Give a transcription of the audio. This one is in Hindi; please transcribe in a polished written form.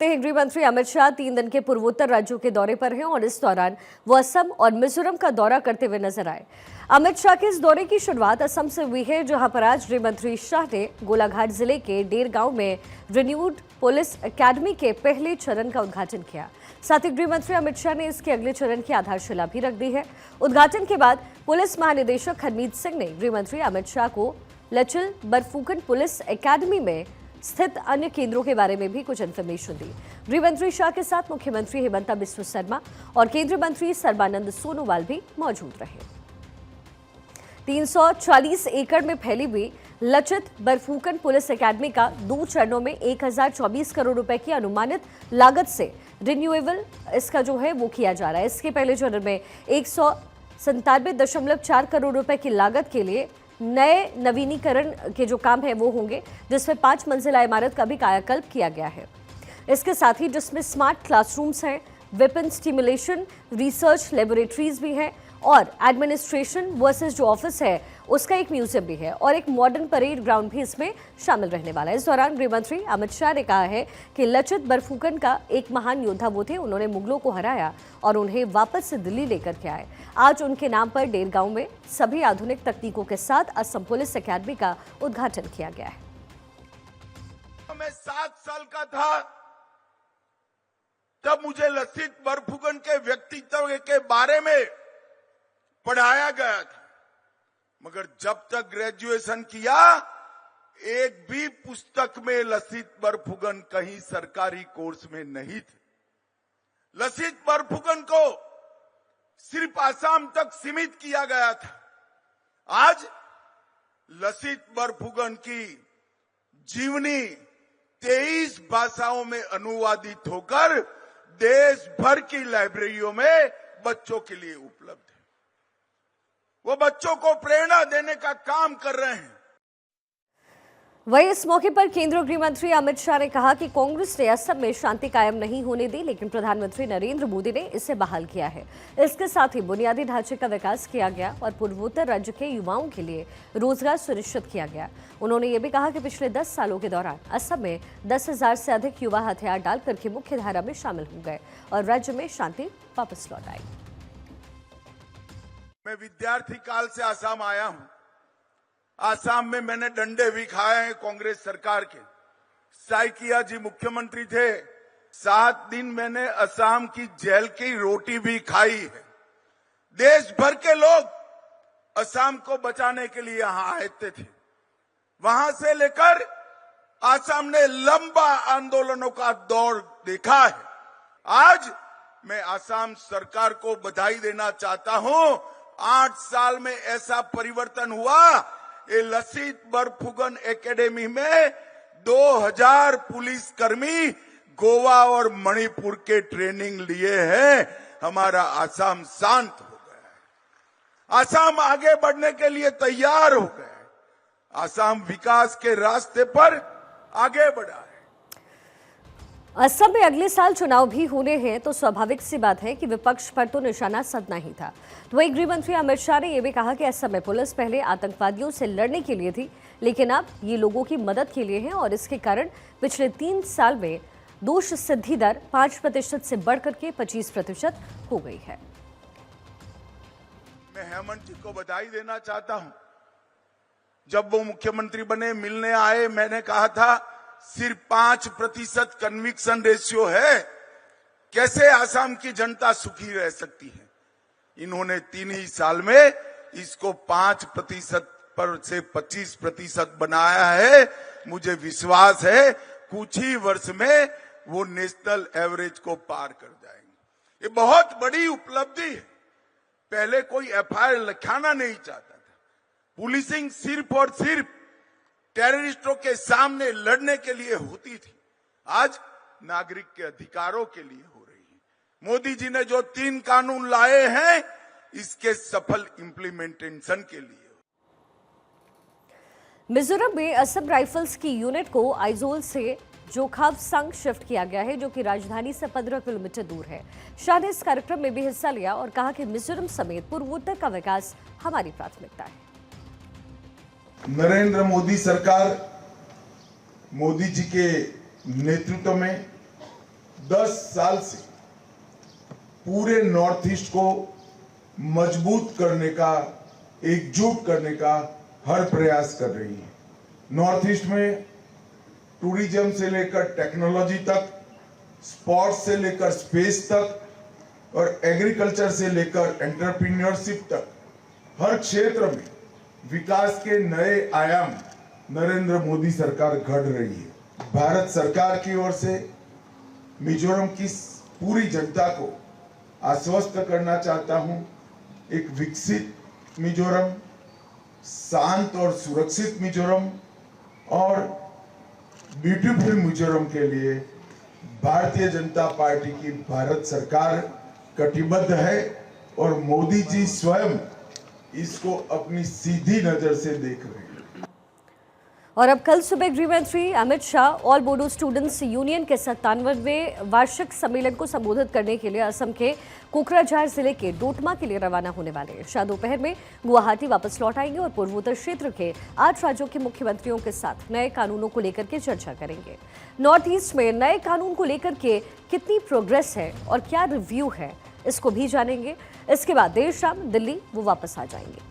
गृह मंत्री अमित शाह 3 दिन के पूर्वोत्तर राज्यों के दौरे पर हैं और इस दौरान वो असम और मिजोरम का दौरा करते हुए नजर आए। अमित शाह के इस दौरे की शुरुआत असम से हुई है, जहां पर आज गृह मंत्री शाह ने गोलाघाट जिले के डेर गांव में रिन्यूड पुलिस एकेडमी के पहले चरण का उद्घाटन किया। साथ ही गृह मंत्री अमित शाह ने इसके अगले चरण की आधारशिला भी रख दी है। उद्घाटन के बाद पुलिस महानिदेशक हरमीत सिंह ने गृह मंत्री अमित शाह को लचिल बरफुकन पुलिस एकेडमी में स्थित अन्य केंद्रों के बारे में भी कुछ इन्फॉर्मेशन दी। गृह मंत्री शाह के साथ मुख्यमंत्री हेमंत बिस्वा शर्मा और केंद्रीय मंत्री सर्बानंद सोनोवाल भी मौजूद रहे। 340 एकड़ में फैली हुई लचित बरफुकन पुलिस एकेडमी का 2 चरणों में 1024 करोड़ रुपए की अनुमानित लागत से रिन्यूएबल इसका जो है वो किया जा रहा है। इसके पहले चरण में 197.4 करोड़ रुपए की लागत के लिए नए नवीनीकरण के जो काम है वो होंगे, जिसमें 5 मंजिला इमारत का भी कायाकल्प किया गया है। इसके साथ ही जिसमें स्मार्ट क्लासरूम्स हैं, वेपन स्टिमुलेशन रिसर्च लेबोरेटरीज भी हैं और एडमिनिस्ट्रेशन वर्सेस जो ऑफिस है उसका एक म्यूजियम भी है और एक मॉडर्न परेड ग्राउंड भी इसमें शामिल रहने वाला है। इस दौरान गृह मंत्री अमित शाह ने कहा है कि लचित बरफुकन का एक महान योद्धा वो थे, उन्होंने मुगलों को हराया और उन्हें वापस से दिल्ली लेकर के आए। आज उनके नाम पर डेर गांव में सभी आधुनिक तकनीकों के साथ असम पुलिस एकेडमी का उद्घाटन किया गया है। मैं 7 साल का था तब मुझे लचित बरफुकन के व्यक्तित्व के बारे में पढ़ाया गया था, मगर जब तक ग्रेजुएशन किया एक भी पुस्तक में लचित बरफुकन कहीं सरकारी कोर्स में नहीं थे। लचित बरफुकन को सिर्फ आसाम तक सीमित किया गया था। आज लचित बरफुकन की जीवनी 23 भाषाओं में अनुवादित होकर देश भर की लाइब्रेरियों में बच्चों के लिए उपलब्ध है। वो बच्चों को प्रेरणा देने का काम कर रहे हैं। वहीं इस मौके पर केंद्रीय गृह मंत्री अमित शाह ने कहा कि कांग्रेस ने असम में शांति कायम नहीं होने दी, लेकिन प्रधानमंत्री नरेंद्र मोदी ने इसे बहाल किया है। इसके साथ ही बुनियादी ढांचे का विकास किया गया और पूर्वोत्तर राज्य के युवाओं के लिए रोजगार सुनिश्चित किया गया। उन्होंने ये भी कहा कि पिछले 10 सालों के दौरान असम में 10,000 से अधिक युवा हथियार डाल करके मुख्य धारा में शामिल हो गए और राज्य में शांति वापस लौट आई। मैं विद्यार्थी काल से आसाम आया हूं। आसाम में मैंने डंडे भी खाए हैं कांग्रेस सरकार के। साइकिया जी मुख्यमंत्री थे, 7 दिन मैंने असम की जेल की रोटी भी खाई है। देश भर के लोग असम को बचाने के लिए यहां आए थे। वहां से लेकर असम ने लंबा आंदोलनों का दौर देखा है। आज मैं असम सरकार को बधाई देना चाहता हूं। 8 साल में ऐसा परिवर्तन हुआ। ये लचित बरफुकन एकेडमी में 2000 पुलिसकर्मी गोवा और मणिपुर के ट्रेनिंग लिए हैं। हमारा असम शांत हो गया है। असम आगे बढ़ने के लिए तैयार हो गया है। असम विकास के रास्ते पर आगे बढ़ा है। असम में अगले साल चुनाव भी होने हैं, तो स्वाभाविक सी बात है कि विपक्ष पर तो निशाना सधना ही था। तो वहीं गृह मंत्री अमित शाह ने यह भी कहा कि असम में पुलिस पहले आतंकवादियों से लड़ने के लिए थी, लेकिन अब ये लोगों की मदद के लिए है और इसके कारण पिछले 3 साल में दोष सिद्धि दर 5% से बढ़कर के 25% हो गई है। मैं हेमंत जी को बधाई देना चाहता हूं। जब वो मुख्यमंत्री बने, मिलने आए, मैंने कहा था सिर्फ 5% कन्विक्शन रेशियो है, कैसे आसाम की जनता सुखी रह सकती है। इन्होंने 3 ही साल में इसको 5% पर से 25% बनाया है। मुझे विश्वास है कुछ ही वर्ष में वो नेशनल एवरेज को पार कर जाएंगे। ये बहुत बड़ी उपलब्धि है। पहले कोई एफआईआर लिखाना नहीं चाहता था। पुलिसिंग सिर्फ और सिर्फ टेररिस्टों के सामने लड़ने के लिए होती थी, आज नागरिक के अधिकारों के लिए हो रही है। मोदी जी ने जो 3 कानून लाए हैं, इसके सफल इंप्लीमेंटेशन के लिए। मिजोरम में असम राइफल्स की यूनिट को आइजोल से जोखावसंग शिफ्ट किया गया है, जो कि राजधानी से 15 किलोमीटर दूर है। शाह ने इस कार्यक्रम में भी हिस्सा लिया और कहा कि मिजोरम समेत पूर्वोत्तर का विकास हमारी प्राथमिकता है। नरेंद्र मोदी सरकार, मोदी जी के नेतृत्व में 10 साल से पूरे नॉर्थ ईस्ट को मजबूत करने का, एकजुट करने का हर प्रयास कर रही है। नॉर्थ ईस्ट में टूरिज्म से लेकर टेक्नोलॉजी तक, स्पोर्ट्स से लेकर स्पेस तक और एग्रीकल्चर से लेकर एंटरप्रेन्योरशिप तक हर क्षेत्र में विकास के नए आयाम नरेंद्र मोदी सरकार गढ़ रही है। भारत सरकार की ओर से मिजोरम की पूरी जनता को आश्वस्त करना चाहता हूं, एक विकसित मिजोरम, शांत और सुरक्षित मिजोरम और ब्यूटीफुल मिजोरम के लिए भारतीय जनता पार्टी की भारत सरकार कटिबद्ध है और मोदी जी स्वयं इसको अपनी सीधी नजर से देख रहे हैं। और अब कल सुबह गृह मंत्री Amit Shah all Bodo students union के 97वें वार्षिक सम्मेलन को संबोधित करने के लिए असम के कोकराझार जिले के डोटमा के लिए रवाना होने वाले हैं। शाह दोपहर में गुवाहाटी वापस लौट आएंगे और पूर्वोत्तर क्षेत्र के 8 राज्यों के मुख्यमंत्रियों के साथ नए कानूनों को लेकर के चर्चा करेंगे। नॉर्थ ईस्ट में नए कानून को लेकर के कितनी प्रोग्रेस है और क्या रिव्यू है, इसको भी जानेंगे। इसके बाद देर शाम दिल्ली वो वापस आ जाएंगे।